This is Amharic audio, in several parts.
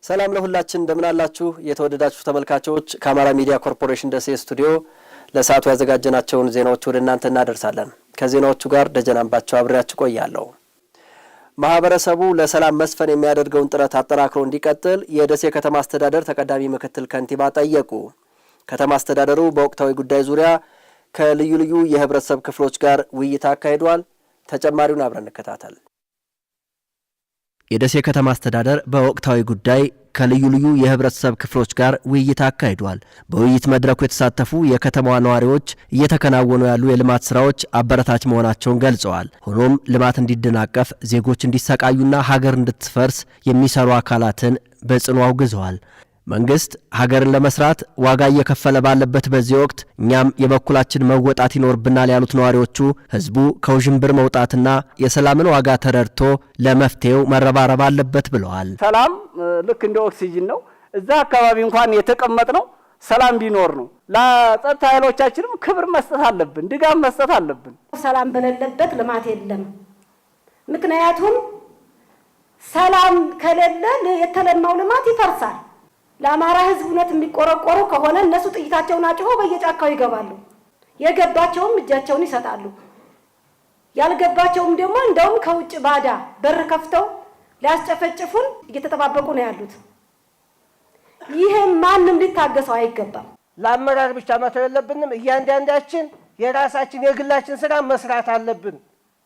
ሰላም ለሁላችን እንደምን አላችሁ የተወደዳችሁ ተመልካቾች ከአማራ ሚዲያ ኮርፖሬሽን ደሴ ስቱዲዮ ለሰዓቱ ያዘጋጀናቸውን ዜናዎች ወደ እናንተ እናደርሳለን። ከዜናዎቹ ጋር ደጀናምባቸው አብሬያችሁ ቆያለሁ። ማህበረሰቡ ለሰላም መስፈን የሚያደርገውን ጥረት አጠናክሮ እንዲቀጥል የደሴ ከተማ አስተዳደር ተቀዳሚ ምክትል ከንቲባ ጠየቁ። ከተማ አስተዳደሩ በወቅታዊ ጉዳይ ዙሪያ ከልዩ ልዩ የህብረተሰብ ክፍሎች ጋር ውይይት አካሂዷል። ተጨማሪውን አብረን እንከታተል። የደሴ ከተማ አስተዳደር በወቅታዊ ጉዳይ ከልዩ ልዩ የህብረተሰብ ክፍሎች ጋር ውይይት አካሂዷል። በውይይት መድረኩ የተሳተፉ የከተማዋ ነዋሪዎች እየተከናወኑ ያሉ የልማት ስራዎች አበረታች መሆናቸውን ገልጸዋል። ሆኖም ልማት እንዲደናቀፍ፣ ዜጎች እንዲሰቃዩና ሀገር እንድትፈርስ የሚሰሩ አካላትን በጽኑ አውግዘዋል። መንግስት ሀገርን ለመስራት ዋጋ እየከፈለ ባለበት በዚህ ወቅት እኛም የበኩላችን መወጣት ይኖርብናል ያሉት ነዋሪዎቹ ህዝቡ ከውዥንብር መውጣትና የሰላምን ዋጋ ተረድቶ ለመፍትሄው መረባረብ አለበት ብለዋል። ሰላም ልክ እንደ ኦክሲጅን ነው። እዛ አካባቢ እንኳን የተቀመጥነው ሰላም ቢኖር ነው። ለጸጥታ ኃይሎቻችንም ክብር መስጠት አለብን፣ ድጋፍ መስጠት አለብን። ሰላም በሌለበት ልማት የለም። ምክንያቱም ሰላም ከሌለ የተለማው ልማት ይፈርሳል። ለአማራ ህዝብ እውነት የሚቆረቆሩ ከሆነ እነሱ ጥይታቸውን አጭሆ በየጫካው ይገባሉ። የገባቸውም እጃቸውን ይሰጣሉ። ያልገባቸውም ደግሞ እንደውም ከውጭ ባዳ በር ከፍተው ሊያስጨፈጭፉን እየተጠባበቁ ነው ያሉት። ይሄ ማንም ሊታገሰው አይገባም። ለአመራር ብቻ መተው የለብንም። እያንዳንዳችን የራሳችን የግላችን ስራ መስራት አለብን።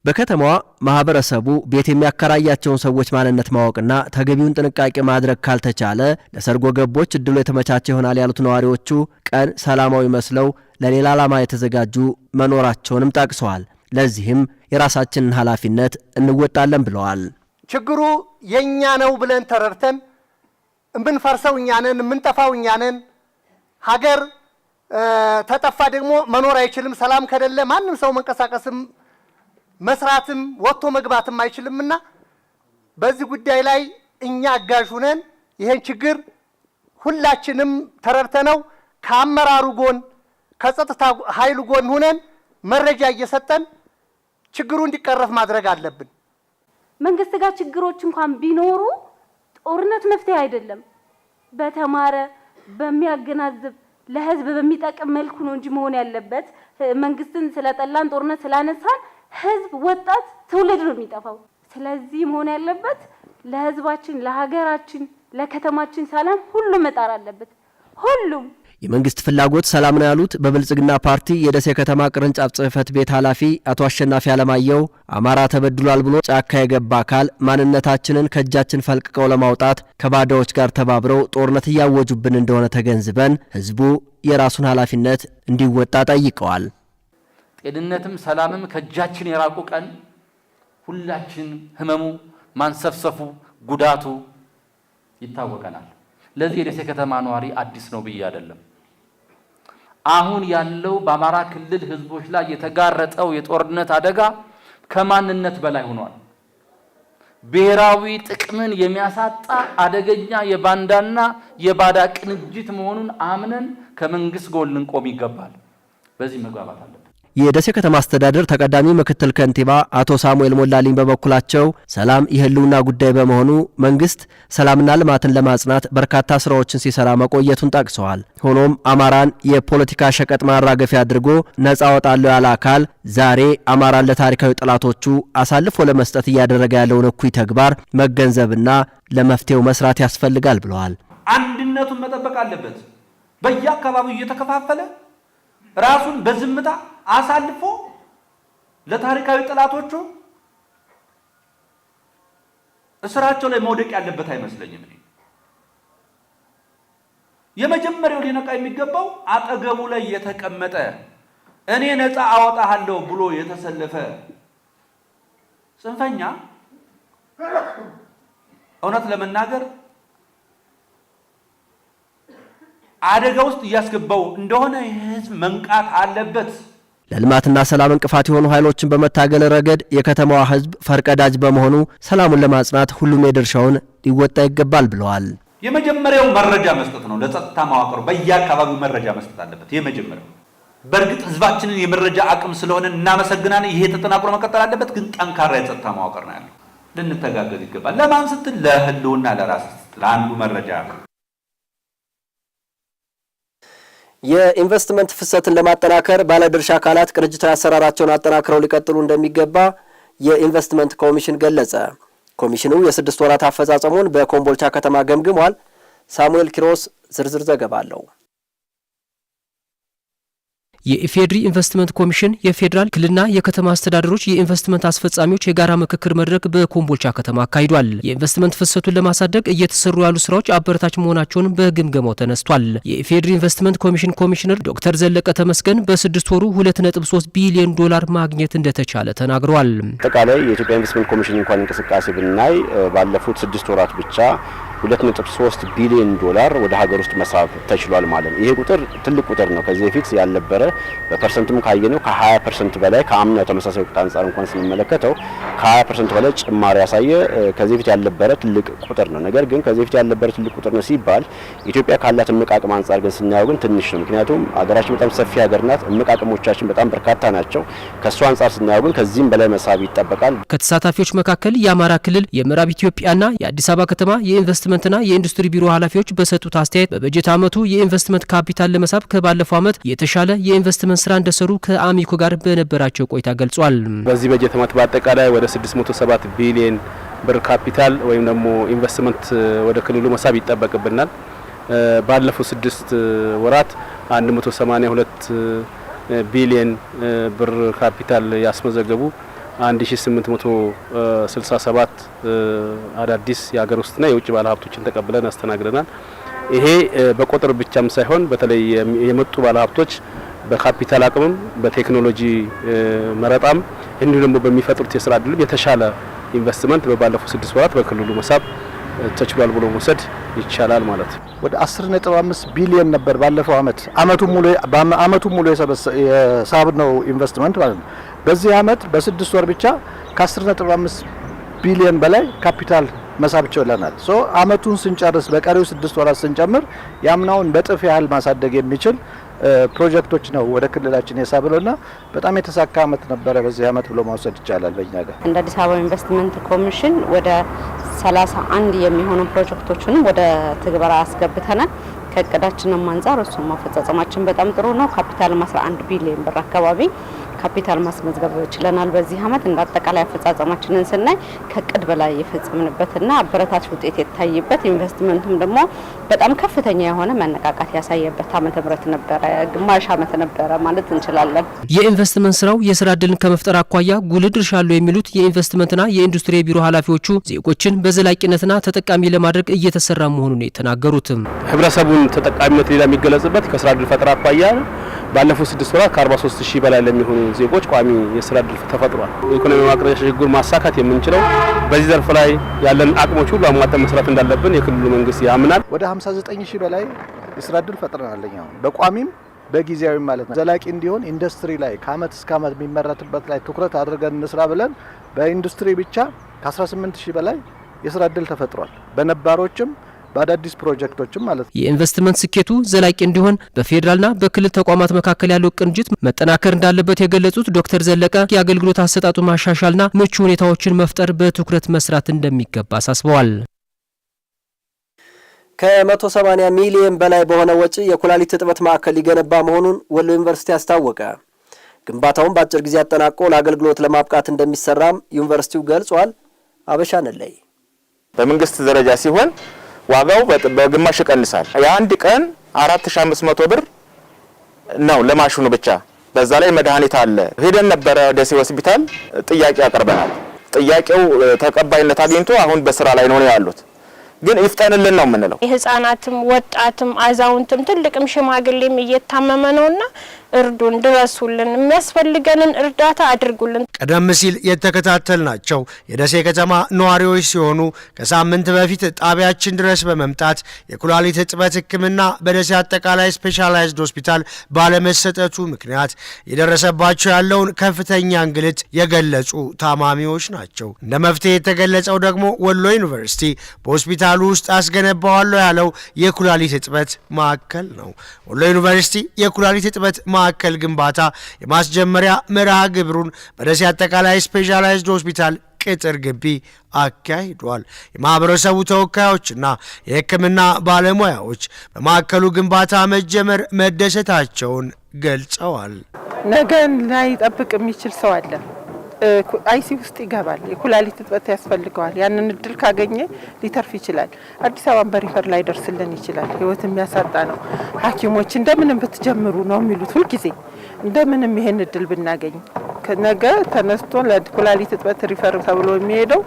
በከተማዋ ማህበረሰቡ ቤት የሚያከራያቸውን ሰዎች ማንነት ማወቅና ተገቢውን ጥንቃቄ ማድረግ ካልተቻለ ለሰርጎ ገቦች እድሉ የተመቻቸ ይሆናል ያሉት ነዋሪዎቹ ቀን ሰላማዊ መስለው ለሌላ ዓላማ የተዘጋጁ መኖራቸውንም ጠቅሰዋል። ለዚህም የራሳችንን ኃላፊነት እንወጣለን ብለዋል። ችግሩ የኛ ነው ብለን ተረድተን እምንፈርሰው እኛ ነን፣ እምንጠፋው እኛ ነን። ሀገር ተጠፋ ደግሞ መኖር አይችልም። ሰላም ከሌለ ማንም ሰው መንቀሳቀስም መስራትም ወጥቶ መግባትም አይችልምና በዚህ ጉዳይ ላይ እኛ አጋዥ ሆነን ይሄን ችግር ሁላችንም ተረድተነው ከአመራሩ ጎን ከጸጥታ ኃይሉ ጎን ሆነን መረጃ እየሰጠን ችግሩ እንዲቀረፍ ማድረግ አለብን። መንግስት ጋር ችግሮች እንኳን ቢኖሩ ጦርነት መፍትሄ አይደለም። በተማረ በሚያገናዝብ ለህዝብ በሚጠቅም መልኩ ነው እንጂ መሆን ያለበት። መንግስትን ስለጠላን ጦርነት ስላነሳን ህዝብ ወጣት ትውልድ ነው የሚጠፋው። ስለዚህ መሆን ያለበት ለህዝባችን፣ ለሀገራችን፣ ለከተማችን ሰላም ሁሉም መጣር አለበት። ሁሉም የመንግስት ፍላጎት ሰላም ነው ያሉት በብልጽግና ፓርቲ የደሴ ከተማ ቅርንጫፍ ጽህፈት ቤት ኃላፊ አቶ አሸናፊ አለማየሁ አማራ ተበድሏል ብሎ ጫካ የገባ አካል ማንነታችንን ከእጃችን ፈልቅቀው ለማውጣት ከባዳዎች ጋር ተባብረው ጦርነት እያወጁብን እንደሆነ ተገንዝበን ህዝቡ የራሱን ኃላፊነት እንዲወጣ ጠይቀዋል። ጤንነትም ሰላምም ከእጃችን የራቁ ቀን ሁላችን ህመሙ ማንሰፍሰፉ ጉዳቱ ይታወቀናል። ለዚህ የደሴ ከተማ ነዋሪ አዲስ ነው ብዬ አይደለም። አሁን ያለው በአማራ ክልል ህዝቦች ላይ የተጋረጠው የጦርነት አደጋ ከማንነት በላይ ሆኗል። ብሔራዊ ጥቅምን የሚያሳጣ አደገኛ የባንዳና የባዳ ቅንጅት መሆኑን አምነን ከመንግስት ጎን ልንቆም ይገባል። በዚህ መግባባት አለ። የደሴ ከተማ አስተዳደር ተቀዳሚ ምክትል ከንቲባ አቶ ሳሙኤል ሞላልኝ በበኩላቸው ሰላም የህልውና ጉዳይ በመሆኑ መንግስት ሰላምና ልማትን ለማጽናት በርካታ ስራዎችን ሲሰራ መቆየቱን ጠቅሰዋል። ሆኖም አማራን የፖለቲካ ሸቀጥ ማራገፊያ አድርጎ ነፃ ወጣለው ያለ አካል ዛሬ አማራን ለታሪካዊ ጠላቶቹ አሳልፎ ለመስጠት እያደረገ ያለውን እኩይ ተግባር መገንዘብና ለመፍትሄው መስራት ያስፈልጋል ብለዋል። አንድነቱን መጠበቅ አለበት። በየአካባቢው እየተከፋፈለ ራሱን በዝምታ አሳልፎ ለታሪካዊ ጠላቶቹ እስራቸው ላይ መውደቅ ያለበት አይመስለኝም። የመጀመሪያው ሊነቃ የሚገባው አጠገቡ ላይ የተቀመጠ እኔ ነፃ አወጣሃለሁ ብሎ የተሰለፈ ጽንፈኛ እውነት ለመናገር አደጋ ውስጥ እያስገባው እንደሆነ ህዝብ መንቃት አለበት። ለልማትና ሰላም እንቅፋት የሆኑ ኃይሎችን በመታገል ረገድ የከተማዋ ህዝብ ፈርቀዳጅ በመሆኑ ሰላሙን ለማጽናት ሁሉም የድርሻውን ሊወጣ ይገባል ብለዋል። የመጀመሪያው መረጃ መስጠት ነው። ለጸጥታ መዋቅሩ በየአካባቢው መረጃ መስጠት አለበት። የመጀመሪያው በእርግጥ ህዝባችንን የመረጃ አቅም ስለሆነ እናመሰግናለን። ይሄ ተጠናክሮ መቀጠል አለበት። ግን ጠንካራ የጸጥታ መዋቅር ነው ያለው። ልንተጋገዝ ይገባል። ለማን ስትል? ለህልውና ለራስ ለአንዱ መረጃ ነው። የኢንቨስትመንት ፍሰትን ለማጠናከር ባለድርሻ አካላት ቅንጅታዊ አሰራራቸውን አጠናክረው ሊቀጥሉ እንደሚገባ የኢንቨስትመንት ኮሚሽን ገለጸ። ኮሚሽኑ የ6 ወራት አፈጻጸሙን በኮምቦልቻ ከተማ ገምግሟል። ሳሙኤል ኪሮስ ዝርዝር ዘገባ አለው። የኢፌድሪ ኢንቨስትመንት ኮሚሽን የፌዴራል ክልልና የከተማ አስተዳደሮች የኢንቨስትመንት አስፈጻሚዎች የጋራ ምክክር መድረክ በኮምቦልቻ ከተማ አካሂዷል። የኢንቨስትመንት ፍሰቱን ለማሳደግ እየተሰሩ ያሉ ስራዎች አበረታች መሆናቸውን በግምገማው ተነስቷል። የኢፌድሪ ኢንቨስትመንት ኮሚሽን ኮሚሽነር ዶክተር ዘለቀ ተመስገን በ6 ወሩ 2.3 ቢሊዮን ዶላር ማግኘት እንደተቻለ ተናግረዋል። አጠቃላይ የኢትዮጵያ ኢንቨስትመንት ኮሚሽን እንኳን እንቅስቃሴ ብናይ ባለፉት 6 ወራት ብቻ 2.3 ቢሊዮን ዶላር ወደ ሀገር ውስጥ መሳብ ተችሏል ማለት ነው። ይሄ ቁጥር ትልቅ ቁጥር ነው። ከዚህ በፊት ያልነበረ በፐርሰንትም ካየነው ከ20% በላይ ከአምናው ተመሳሳይ ወቅት አንጻር እንኳን ስንመለከተው ከ20% በላይ ጭማሪ ያሳየ ከዚህ በፊት ያልነበረ ትልቅ ቁጥር ነው። ነገር ግን ከዚህ በፊት ያልነበረ ትልቅ ቁጥር ነው ሲባል ኢትዮጵያ ካላት እምቅ አቅም አንጻር ግን ስናየው ግን ትንሽ ነው። ምክንያቱም ሀገራችን በጣም ሰፊ ሀገር ናት። እምቅ አቅሞቻችን በጣም በርካታ ናቸው። ከሱ አንጻር ስናየው ግን ከዚህም በላይ መሳብ ይጠበቃል። ከተሳታፊዎች መካከል የአማራ ክልል፣ የምዕራብ ኢትዮጵያና የአዲስ አበባ ከተማ የኢንቨስትመንትና የኢንዱስትሪ ቢሮ ኃላፊዎች በሰጡት አስተያየት በበጀት ዓመቱ የኢንቨስትመንት ካፒታል ለመሳብ ከባለፈው ዓመት የተሻለ የኢንቨስትመንት ስራ እንደሰሩ ከአሚኮ ጋር በነበራቸው ቆይታ ገልጿል። በዚህ በጀት ዓመት በአጠቃላይ ወደ 607 ቢሊዮን ብር ካፒታል ወይም ደግሞ ኢንቨስትመንት ወደ ክልሉ መሳብ ይጠበቅብናል። ባለፉት 6 ወራት 182 ቢሊዮን ብር ካፒታል ያስመዘገቡ 1867 አዳዲስ የሀገር ውስጥና የውጭ ባለሀብቶችን ተቀብለን አስተናግደናል። ይሄ በቁጥር ብቻም ሳይሆን በተለይ የመጡ ባለሀብቶች በካፒታል አቅምም በቴክኖሎጂ መረጣም እንዲሁም ደግሞ በሚፈጥሩት የስራ ዕድልም የተሻለ ኢንቨስትመንት በባለፉት 6 ወራት በክልሉ መሳብ ተችሏል ብሎ መውሰድ ይቻላል ማለት ነው። ወደ 10.5 ቢሊዮን ነበር ባለፈው አመቱ ሙሉ የሳብነው ኢንቨስትመንት ማለት ነው። በዚህ አመት በ6 ወር ብቻ ከ10.5 ቢሊዮን በላይ ካፒታል መሳብ ችለናል። አመቱን ስንጨርስ በቀሪው 6 ወራት ስንጨምር ያምናውን በጥፍ ያህል ማሳደግ የሚችል ፕሮጀክቶች ነው ወደ ክልላችን የሳብነውና በጣም የተሳካ አመት ነበረ በዚህ አመት ብሎ መውሰድ ይቻላል። በእኛ ጋር እንደ አዲስ አበባ ኢንቨስትመንት ኮሚሽን ወደ 31 የሚሆኑ ፕሮጀክቶችንም ወደ ትግበራ አስገብተናል። ከእቅዳችንም አንፃር እሱም አፈጻጸማችን በጣም ጥሩ ነው። ካፒታል 11 ቢሊዮን ብር አካባቢ ካፒታል ማስመዝገብ ችለናል። በዚህ አመት እንደ አጠቃላይ አፈጻጸማችንን ስናይ ከቅድ በላይ የፈጸምንበትና አበረታች ውጤት የታየበት ኢንቨስትመንቱም ደግሞ በጣም ከፍተኛ የሆነ መነቃቃት ያሳየበት ዓመተ ምህረት ነበረ፣ ግማሽ ዓመት ነበረ ማለት እንችላለን። የኢንቨስትመንት ስራው የስራ ዕድልን ከመፍጠር አኳያ ጉልህ ድርሻ አለው የሚሉት የኢንቨስትመንትና የኢንዱስትሪ ቢሮ ኃላፊዎቹ ዜጎችን በዘላቂነትና ተጠቃሚ ለማድረግ እየተሰራ መሆኑን የተናገሩት ህብረተሰቡን ተጠቃሚነት ሌላ የሚገለጽበት ከስራ ዕድል ፈጠራ አኳያ ባለፉት 6 ወራት ከ43000 በላይ ለሚሆኑ ዜጎች ቋሚ የስራ ዕድል ተፈጥሯል። ኢኮኖሚ ማቅረብ ሽግግር ማሳካት የምንችለው በዚህ ዘርፍ ላይ ያለን አቅሞች ሁሉ አሟጠን መስራት እንዳለብን የክልሉ መንግስት ያምናል። ወደ 59000 በላይ የስራ ዕድል ፈጥረናል። በቋሚም በጊዜያዊ ማለት ነው። ዘላቂ እንዲሆን ኢንዱስትሪ ላይ ከአመት እስከ አመት የሚመረትበት ላይ ትኩረት አድርገን እንስራ ብለን በኢንዱስትሪ ብቻ ከ18000 በላይ የስራ ዕድል ተፈጥሯል። በነባሮችም በአዳዲስ ፕሮጀክቶችም ማለት ነው። የኢንቨስትመንት ስኬቱ ዘላቂ እንዲሆን በፌዴራልና በክልል ተቋማት መካከል ያለው ቅንጅት መጠናከር እንዳለበት የገለጹት ዶክተር ዘለቀ የአገልግሎት አሰጣጡ ማሻሻልና ምቹ ሁኔታዎችን መፍጠር በትኩረት መስራት እንደሚገባ አሳስበዋል። ከ180 ሚሊዮን በላይ በሆነ ወጪ የኩላሊት እጥበት ማዕከል ሊገነባ መሆኑን ወሎ ዩኒቨርሲቲ አስታወቀ። ግንባታውን በአጭር ጊዜ አጠናቆ ለአገልግሎት ለማብቃት እንደሚሰራም ዩኒቨርሲቲው ገልጿል። አበሻነላይ በመንግስት ደረጃ ሲሆን ዋጋው በግማሽ ይቀንሳል። የአንድ ቀን 4500 ብር ነው ለማሽኑ ብቻ። በዛ ላይ መድኃኒት አለ። ሄደን ነበረ ደሴ ሆስፒታል ጥያቄ አቀርበናል። ጥያቄው ተቀባይነት አግኝቶ አሁን በስራ ላይ ነው ያሉት። ግን ይፍጠንልን ነው የምንለው። ህፃናትም ወጣትም አዛውንትም ትልቅም ሽማግሌም እየታመመ ነውና እርዱን፣ ድረሱልን፣ የሚያስፈልገንን እርዳታ አድርጉልን። ቀደም ሲል የተከታተልናቸው የደሴ ከተማ ነዋሪዎች ሲሆኑ ከሳምንት በፊት ጣቢያችን ድረስ በመምጣት የኩላሊት እጥበት ሕክምና በደሴ አጠቃላይ ስፔሻላይዝድ ሆስፒታል ባለመሰጠቱ ምክንያት የደረሰባቸው ያለውን ከፍተኛ እንግልት የገለጹ ታማሚዎች ናቸው። እንደ መፍትሄ የተገለጸው ደግሞ ወሎ ዩኒቨርሲቲ በሆስፒታሉ ውስጥ አስገነባዋለሁ ያለው የኩላሊት እጥበት ማዕከል ነው። ወሎ ዩኒቨርሲቲ የኩላሊት እጥበት ማዕከል ግንባታ የማስጀመሪያ መርሃ ግብሩን በደሴ አጠቃላይ ስፔሻላይዝድ ሆስፒታል ቅጥር ግቢ አካሂዷል። የማህበረሰቡ ተወካዮችና የሕክምና ባለሙያዎች በማዕከሉ ግንባታ መጀመር መደሰታቸውን ገልጸዋል። ነገን ላይ ጠብቅ የሚችል ሰው አለ። አይሲ ውስጥ ይገባል። የኩላሊት እጥበት ያስፈልገዋል። ያንን እድል ካገኘ ሊተርፍ ይችላል። አዲስ አበባን በሪፈር ላይ ደርስልን ይችላል። ህይወት የሚያሳጣ ነው። ሐኪሞች እንደምንም ብትጀምሩ ነው የሚሉት ሁልጊዜ። እንደምንም ይሄን እድል ብናገኝ ነገ ተነስቶ ለኩላሊት እጥበት ሪፈር ተብሎ የሚሄደው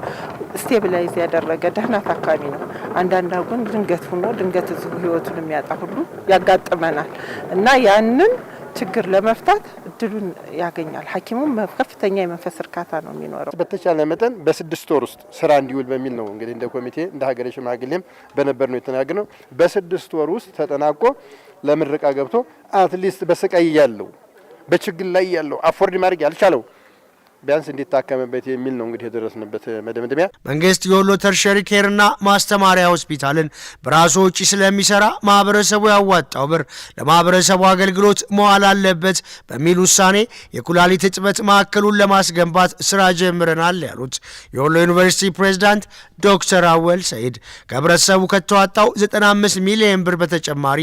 ስቴብላይዝ ያደረገ ደህና ታካሚ ነው። አንዳንድ ግን ድንገት ሆኖ ድንገት እዚሁ ህይወቱን የሚያጣ ሁሉ ያጋጥመናል እና ያንን ችግር ለመፍታት እድሉን ያገኛል። ሐኪሙም ከፍተኛ የመንፈስ እርካታ ነው የሚኖረው። በተቻለ መጠን በ6 ወር ውስጥ ስራ እንዲውል በሚል ነው እንግዲህ እንደ ኮሚቴ እንደ ሀገረ ሽማግሌም በነበር ነው የተናገረው። በ6 ወር ውስጥ ተጠናቆ ለምረቃ ገብቶ አትሊስት በስቃይ ያለው በችግር ላይ ያለው አፎርድ ማድረግ ያልቻለው ቢያንስ እንዲታከምበት የሚል ነው እንግዲህ የደረስንበት መደምደሚያ። መንግስት የወሎ ተርሸሪ ኬርና ማስተማሪያ ሆስፒታልን በራሱ ወጪ ስለሚሰራ ማህበረሰቡ ያዋጣው ብር ለማህበረሰቡ አገልግሎት መዋል አለበት በሚል ውሳኔ የኩላሊት እጥበት ማዕከሉን ለማስገንባት ስራ ጀምረናል ያሉት የወሎ ዩኒቨርሲቲ ፕሬዝዳንት ዶክተር አወል ሰይድ ከህብረተሰቡ ከተዋጣው 95 ሚሊዮን ብር በተጨማሪ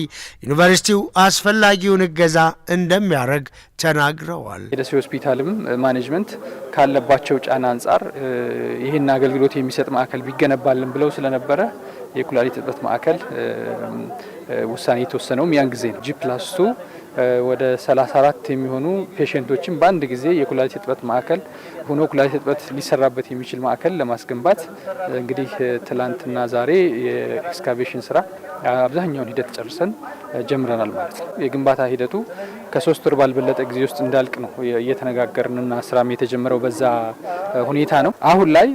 ዩኒቨርሲቲው አስፈላጊውን እገዛ እንደሚያደርግ ተናግረዋል። የደሴ ሆስፒታልም ማኔጅመንት ካለባቸው ጫና አንጻር ይህን አገልግሎት የሚሰጥ ማዕከል ቢገነባልን ብለው ስለነበረ የኩላሊት እጥበት ማዕከል ውሳኔ የተወሰነውም ያን ጊዜ ነው። G+2 ወደ 34 የሚሆኑ ፔሸንቶችን በአንድ ጊዜ የኩላሊት እጥበት ማዕከል ሆኖ ኩላሊት እጥበት ሊሰራበት የሚችል ማዕከል ለማስገንባት እንግዲህ ትላንትና ዛሬ የኤክስካቬሽን ስራ አብዛኛውን ሂደት ጨርሰን ጀምረናል ማለት ነው። የግንባታ ሂደቱ ከ3 ወር ባልበለጠ ጊዜ ውስጥ እንዳልቅ ነው እየተነጋገርንና ስራም የተጀመረው በዛ ሁኔታ ነው። አሁን ላይ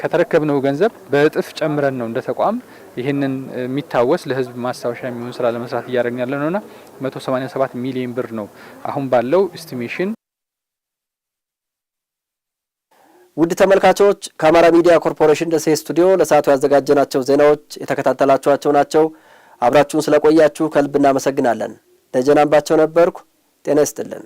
ከተረከብነው ገንዘብ በእጥፍ ጨምረን ነው እንደ ተቋም ይህንን የሚታወስ ለህዝብ ማስታወሻ የሚሆን ስራ ለመስራት እያደረግን ያለ ነውና 187 ሚሊዮን ብር ነው አሁን ባለው ኤስቲሜሽን። ውድ ተመልካቾች ከአማራ ሚዲያ ኮርፖሬሽን ደሴ ስቱዲዮ ለሰዓቱ ያዘጋጀናቸው ዜናዎች የተከታተላችኋቸው ናቸው። አብራችሁን ስለቆያችሁ ከልብ እናመሰግናለን። ደጀን አምባቸው ነበርኩ። ጤና ይስጥልን።